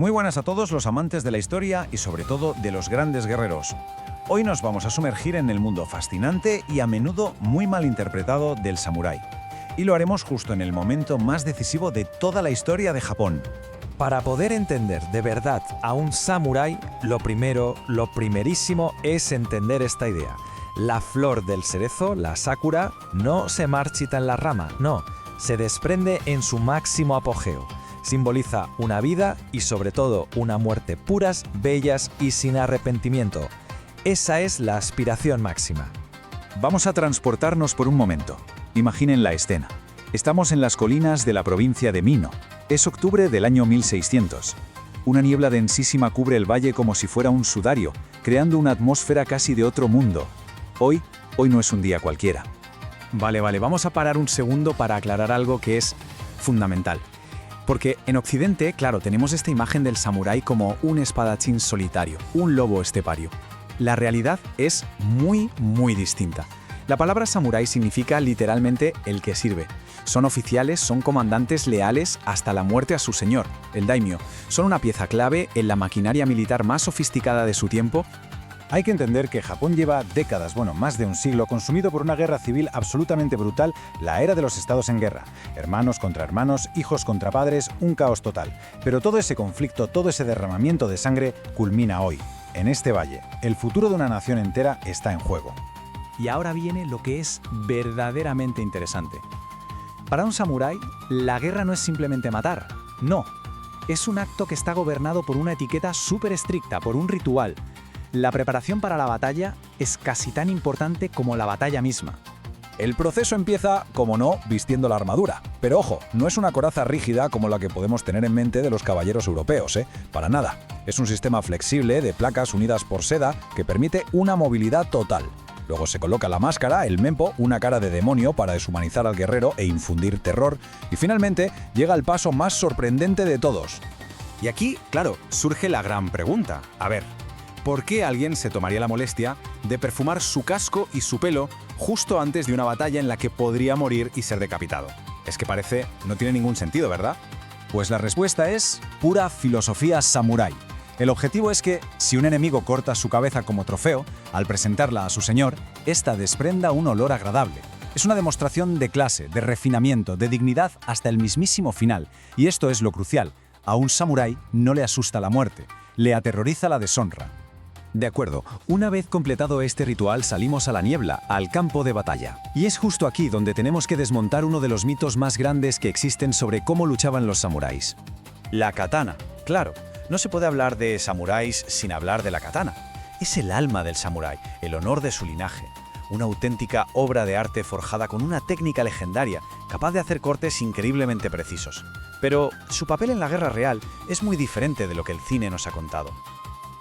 Muy buenas a todos los amantes de la historia y sobre todo de los grandes guerreros. Hoy nos vamos a sumergir en el mundo fascinante y a menudo muy mal interpretado del samurái. Y lo haremos justo en el momento más decisivo de toda la historia de Japón. Para poder entender de verdad a un samurái, lo primerísimo es entender esta idea. La flor del cerezo, la sakura, no se marchita en la rama, no, se desprende en su máximo apogeo. Simboliza una vida y sobre todo una muerte puras, bellas y sin arrepentimiento. Esa es la aspiración máxima. Vamos a transportarnos por un momento. Imaginen la escena. Estamos en las colinas de la provincia de Mino. Es octubre del año 1600. Una niebla densísima cubre el valle como si fuera un sudario, creando una atmósfera casi de otro mundo. Hoy no es un día cualquiera. Vale, vamos a parar un segundo para aclarar algo que es fundamental. Porque en Occidente, claro, tenemos esta imagen del samurái como un espadachín solitario, un lobo estepario. La realidad es muy distinta. La palabra samurái significa literalmente el que sirve. Son oficiales, son comandantes leales hasta la muerte a su señor, el daimyo. Son una pieza clave en la maquinaria militar más sofisticada de su tiempo. Hay que entender que Japón lleva décadas, más de un siglo, consumido por una guerra civil absolutamente brutal, la era de los estados en guerra. Hermanos contra hermanos, hijos contra padres, un caos total. Pero todo ese conflicto, todo ese derramamiento de sangre culmina hoy, en este valle. El futuro de una nación entera está en juego. Y ahora viene lo que es verdaderamente interesante. Para un samurái, la guerra no es simplemente matar, no. Es un acto que está gobernado por una etiqueta súper estricta, por un ritual. La preparación para la batalla es casi tan importante como la batalla misma. El proceso empieza, como no, vistiendo la armadura. Pero ojo, no es una coraza rígida como la que podemos tener en mente de los caballeros europeos, para nada. Es un sistema flexible de placas unidas por seda que permite una movilidad total. Luego se coloca la máscara, el mempo, una cara de demonio para deshumanizar al guerrero e infundir terror. Y finalmente llega el paso más sorprendente de todos. Y aquí, claro, surge la gran pregunta. A ver, ¿por qué alguien se tomaría la molestia de perfumar su casco y su pelo justo antes de una batalla en la que podría morir y ser decapitado? Es que no tiene ningún sentido, ¿verdad? Pues la respuesta es pura filosofía samurái. El objetivo es que, si un enemigo corta su cabeza como trofeo, al presentarla a su señor, ésta desprenda un olor agradable. Es una demostración de clase, de refinamiento, de dignidad hasta el mismísimo final. Y esto es lo crucial. A un samurái no le asusta la muerte, le aterroriza la deshonra. De acuerdo, una vez completado este ritual salimos a la niebla, al campo de batalla. Y es justo aquí donde tenemos que desmontar uno de los mitos más grandes que existen sobre cómo luchaban los samuráis. La katana, claro. No se puede hablar de samuráis sin hablar de la katana. Es el alma del samurái, el honor de su linaje. Una auténtica obra de arte forjada con una técnica legendaria, capaz de hacer cortes increíblemente precisos. Pero su papel en la guerra real es muy diferente de lo que el cine nos ha contado.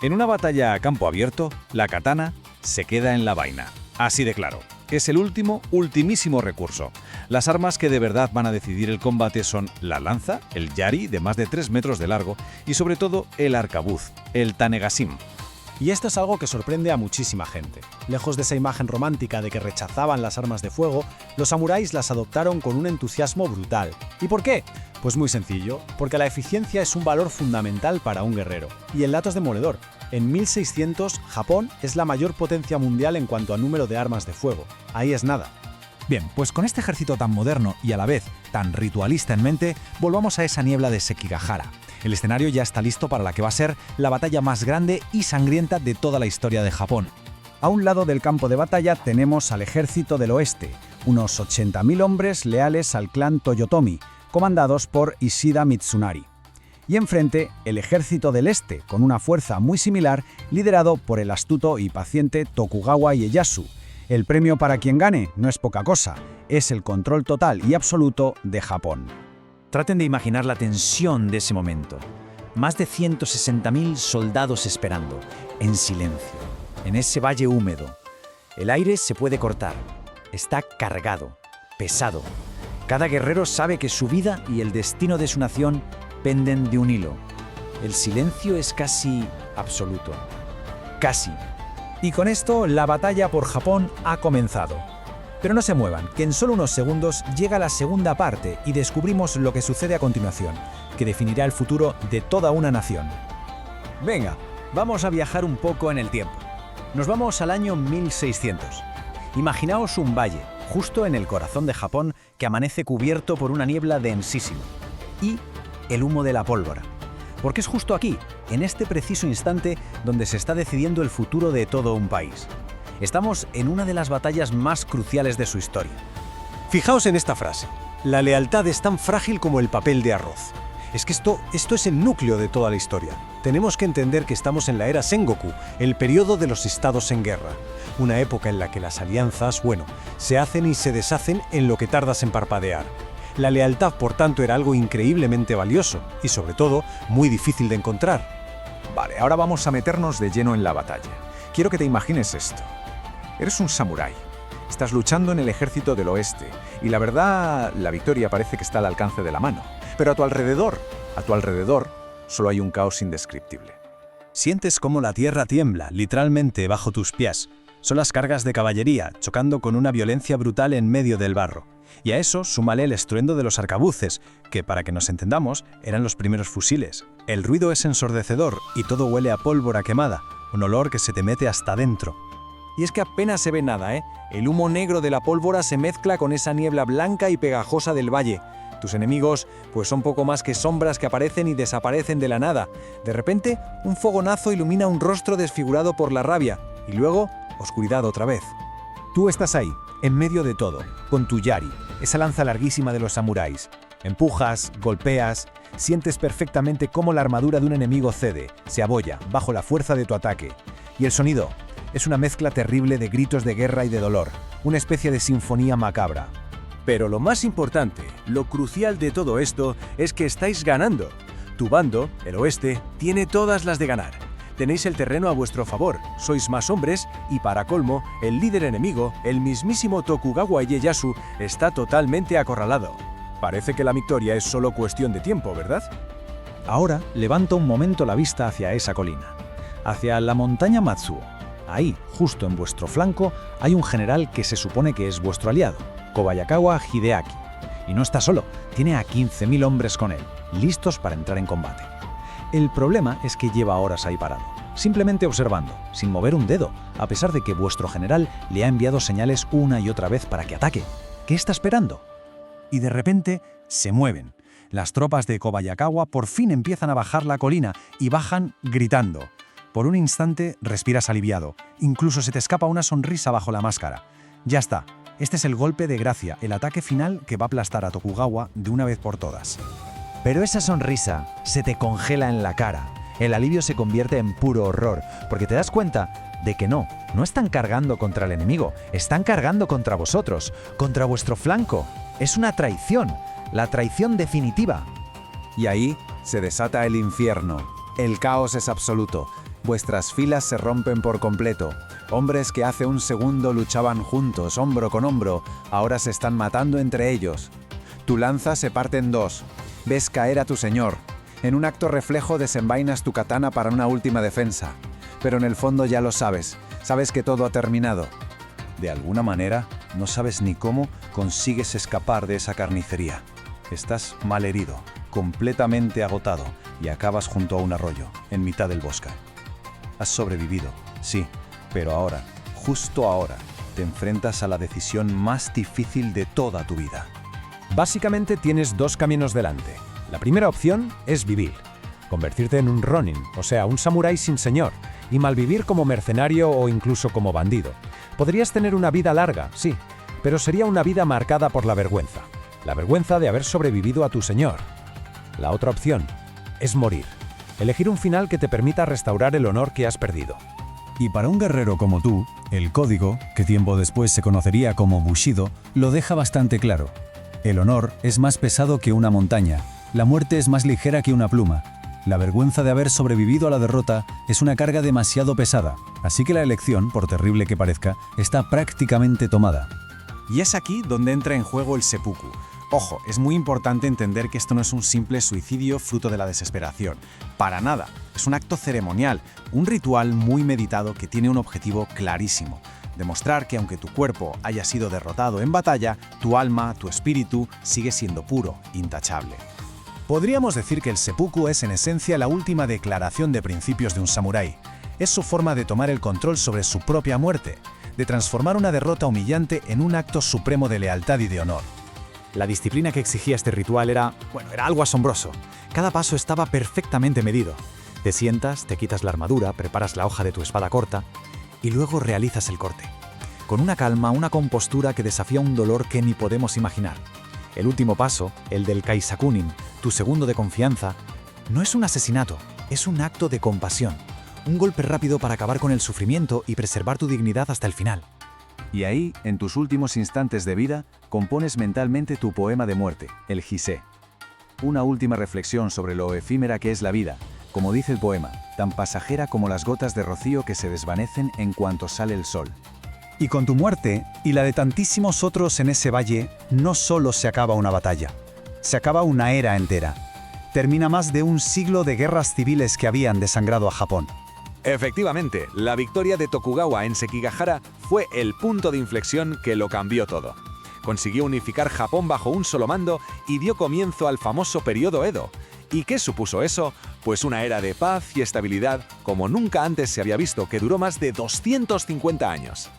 En una batalla a campo abierto, la katana se queda en la vaina. Así de claro. Es el ultimísimo recurso. Las armas que de verdad van a decidir el combate son la lanza, el yari de más de 3 metros de largo y sobre todo el arcabuz, el tanegasim. Y esto es algo que sorprende a muchísima gente. Lejos de esa imagen romántica de que rechazaban las armas de fuego, los samuráis las adoptaron con un entusiasmo brutal. ¿Y por qué? Pues muy sencillo, porque la eficiencia es un valor fundamental para un guerrero. Y el dato es demoledor. En 1600, Japón es la mayor potencia mundial en cuanto a número de armas de fuego. Ahí es nada. Bien, pues con este ejército tan moderno y a la vez tan ritualista en mente, volvamos a esa niebla de Sekigahara. El escenario ya está listo para la que va a ser la batalla más grande y sangrienta de toda la historia de Japón. A un lado del campo de batalla tenemos al ejército del oeste, unos 80.000 hombres leales al clan Toyotomi, comandados por Ishida Mitsunari. Y enfrente, el ejército del este, con una fuerza muy similar, liderado por el astuto y paciente Tokugawa Ieyasu. El premio para quien gane no es poca cosa, es el control total y absoluto de Japón. Traten de imaginar la tensión de ese momento. Más de 160.000 soldados esperando, en silencio, en ese valle húmedo. El aire se puede cortar, está cargado, pesado. Cada guerrero sabe que su vida y el destino de su nación penden de un hilo. El silencio es casi absoluto. Casi. Y con esto, la batalla por Japón ha comenzado. Pero no se muevan, que en solo unos segundos llega la segunda parte y descubrimos lo que sucede a continuación. que definirá el futuro de toda una nación. Venga, vamos a viajar un poco en el tiempo. Nos vamos al año 1600. Imaginaos un valle, justo en el corazón de Japón, que amanece cubierto por una niebla densísima. Y el humo de la pólvora. Porque es justo aquí, en este preciso instante, donde se está decidiendo el futuro de todo un país. Estamos en una de las batallas más cruciales de su historia. Fijaos en esta frase. La lealtad es tan frágil como el papel de arroz. Es que esto es el núcleo de toda la historia. Tenemos que entender que estamos en la era Sengoku, el periodo de los estados en guerra. Una época en la que las alianzas, se hacen y se deshacen en lo que tardas en parpadear. La lealtad, por tanto, era algo increíblemente valioso y, sobre todo, muy difícil de encontrar. Vale, ahora vamos a meternos de lleno en la batalla. Quiero que te imagines esto. Eres un samurái. Estás luchando en el ejército del oeste y la verdad, la victoria parece que está al alcance de la mano. Pero a tu alrededor, solo hay un caos indescriptible. Sientes cómo la tierra tiembla, literalmente, bajo tus pies. Son las cargas de caballería, chocando con una violencia brutal en medio del barro. Y a eso súmale el estruendo de los arcabuces, que, para que nos entendamos, eran los primeros fusiles. El ruido es ensordecedor y todo huele a pólvora quemada, un olor que se te mete hasta dentro. Y es que apenas se ve nada, ¿eh? El humo negro de la pólvora se mezcla con esa niebla blanca y pegajosa del valle. Tus enemigos, pues son poco más que sombras que aparecen y desaparecen de la nada. De repente, un fogonazo ilumina un rostro desfigurado por la rabia, y luego, oscuridad otra vez. Tú estás ahí, en medio de todo, con tu yari, esa lanza larguísima de los samuráis. Empujas, golpeas, sientes perfectamente cómo la armadura de un enemigo cede, se abolla, bajo la fuerza de tu ataque. Y el sonido es una mezcla terrible de gritos de guerra y de dolor, una especie de sinfonía macabra. Pero lo más importante, lo crucial de todo esto, es que estáis ganando. Tu bando, el oeste, tiene todas las de ganar. Tenéis el terreno a vuestro favor, sois más hombres y, para colmo, el líder enemigo, el mismísimo Tokugawa Ieyasu, está totalmente acorralado. Parece que la victoria es solo cuestión de tiempo, ¿verdad? Ahora levanta un momento la vista hacia esa colina, hacia la montaña Matsuo. Ahí, justo en vuestro flanco, hay un general que se supone que es vuestro aliado, Kobayakawa Hideaki. Y no está solo, tiene a 15.000 hombres con él, listos para entrar en combate. El problema es que lleva horas ahí parado, simplemente observando, sin mover un dedo, a pesar de que vuestro general le ha enviado señales una y otra vez para que ataque. ¿Qué está esperando? Y de repente se mueven. Las tropas de Kobayakawa por fin empiezan a bajar la colina y bajan gritando. Por un instante respiras aliviado, incluso se te escapa una sonrisa bajo la máscara. Ya está, este es el golpe de gracia, el ataque final que va a aplastar a Tokugawa de una vez por todas. Pero esa sonrisa se te congela en la cara. El alivio se convierte en puro horror, porque te das cuenta de que no están cargando contra el enemigo, están cargando contra vosotros, contra vuestro flanco. Es una traición, la traición definitiva. Y ahí se desata el infierno. El caos es absoluto. Vuestras filas se rompen por completo. Hombres que hace un segundo luchaban juntos, hombro con hombro, ahora se están matando entre ellos. Tu lanza se parte en dos. Ves caer a tu señor. En un acto reflejo desenvainas tu katana para una última defensa. Pero en el fondo ya lo sabes. Sabes que todo ha terminado. De alguna manera, no sabes ni cómo consigues escapar de esa carnicería. Estás malherido, completamente agotado, y acabas junto a un arroyo, en mitad del bosque. Has sobrevivido, sí, pero ahora, justo ahora, te enfrentas a la decisión más difícil de toda tu vida. Básicamente tienes dos caminos delante. La primera opción es vivir, convertirte en un ronin, o sea, un samurái sin señor, y malvivir como mercenario o incluso como bandido. Podrías tener una vida larga, sí, pero sería una vida marcada por la vergüenza de haber sobrevivido a tu señor. La otra opción es morir, elegir un final que te permita restaurar el honor que has perdido. Y para un guerrero como tú, el código, que tiempo después se conocería como Bushido, lo deja bastante claro. El honor es más pesado que una montaña, la muerte es más ligera que una pluma. La vergüenza de haber sobrevivido a la derrota es una carga demasiado pesada, así que la elección, por terrible que parezca, está prácticamente tomada. Y es aquí donde entra en juego el seppuku. Ojo, es muy importante entender que esto no es un simple suicidio fruto de la desesperación. Para nada, es un acto ceremonial, un ritual muy meditado que tiene un objetivo clarísimo: demostrar que aunque tu cuerpo haya sido derrotado en batalla, tu alma, tu espíritu, sigue siendo puro, intachable. Podríamos decir que el seppuku es en esencia la última declaración de principios de un samurái. Es su forma de tomar el control sobre su propia muerte, de transformar una derrota humillante en un acto supremo de lealtad y de honor. La disciplina que exigía este ritual era algo asombroso. Cada paso estaba perfectamente medido. Te sientas, te quitas la armadura, preparas la hoja de tu espada corta y luego realizas el corte. Con una calma, una compostura que desafía un dolor que ni podemos imaginar. El último paso, el del Kaisakunin, tu segundo de confianza, no es un asesinato, es un acto de compasión. Un golpe rápido para acabar con el sufrimiento y preservar tu dignidad hasta el final. Y ahí, en tus últimos instantes de vida, compones mentalmente tu poema de muerte, el Jisé. Una última reflexión sobre lo efímera que es la vida, como dice el poema, tan pasajera como las gotas de rocío que se desvanecen en cuanto sale el sol. Y con tu muerte, y la de tantísimos otros en ese valle, no solo se acaba una batalla, se acaba una era entera. Termina más de un siglo de guerras civiles que habían desangrado a Japón. Efectivamente, la victoria de Tokugawa en Sekigahara fue el punto de inflexión que lo cambió todo. Consiguió unificar Japón bajo un solo mando y dio comienzo al famoso periodo Edo. ¿Y qué supuso eso? Pues una era de paz y estabilidad como nunca antes se había visto, que duró más de 250 años.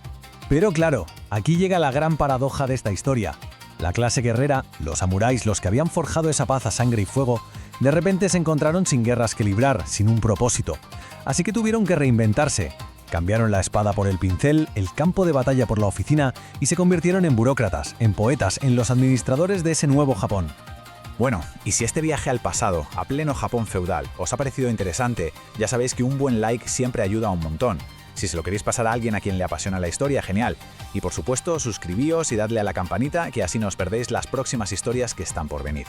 Pero claro, aquí llega la gran paradoja de esta historia. La clase guerrera, los samuráis, los que habían forjado esa paz a sangre y fuego, de repente se encontraron sin guerras que librar, sin un propósito. Así que tuvieron que reinventarse. Cambiaron la espada por el pincel, el campo de batalla por la oficina y se convirtieron en burócratas, en poetas, en los administradores de ese nuevo Japón. Bueno, y si este viaje al pasado, a pleno Japón feudal, os ha parecido interesante, ya sabéis que un buen like siempre ayuda un montón. Si se lo queréis pasar a alguien a quien le apasiona la historia, genial. Y por supuesto, suscribíos y dadle a la campanita, que así no os perdéis las próximas historias que están por venir.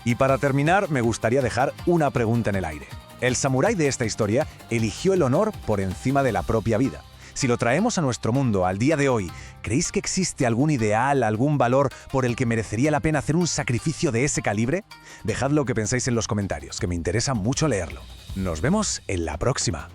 Y para terminar, me gustaría dejar una pregunta en el aire. El samurái de esta historia eligió el honor por encima de la propia vida. Si lo traemos a nuestro mundo, al día de hoy, ¿creéis que existe algún ideal, algún valor por el que merecería la pena hacer un sacrificio de ese calibre? Dejad lo que pensáis en los comentarios, que me interesa mucho leerlo. Nos vemos en la próxima.